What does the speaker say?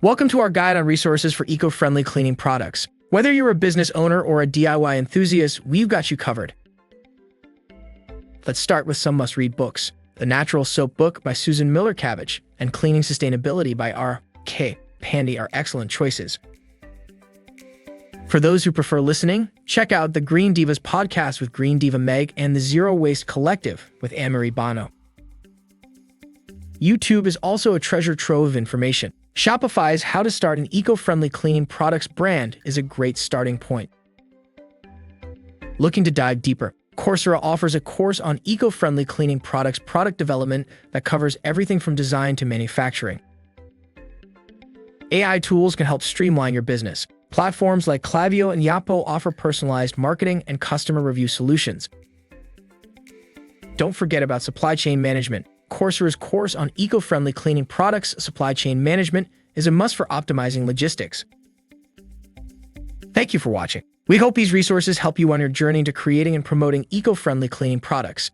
Welcome to our guide on resources for eco-friendly cleaning products. Whether you're a business owner or a DIY enthusiast, we've got you covered. Let's start with some must-read books. The Natural Soap Book by Susan Miller-Cabbage and Cleaning Sustainability by R.K. Pandy are excellent choices. For those who prefer listening, check out the Green Divas podcast with Green Diva Meg and the Zero Waste Collective with Anne-Marie Bono. YouTube is also a treasure trove of information. Shopify's How to Start an Eco-Friendly Cleaning Products brand is a great starting point. Looking to dive deeper, Coursera offers a course on eco-friendly cleaning products product development that covers everything from design to manufacturing. AI tools can help streamline your business. Platforms like Klaviyo and Yapo offer personalized marketing and customer review solutions. Don't forget about supply chain management. Coursera's course on eco-friendly cleaning products supply chain management is a must for optimizing logistics. Thank you for watching. We hope these resources help you on your journey to creating and promoting eco-friendly cleaning products.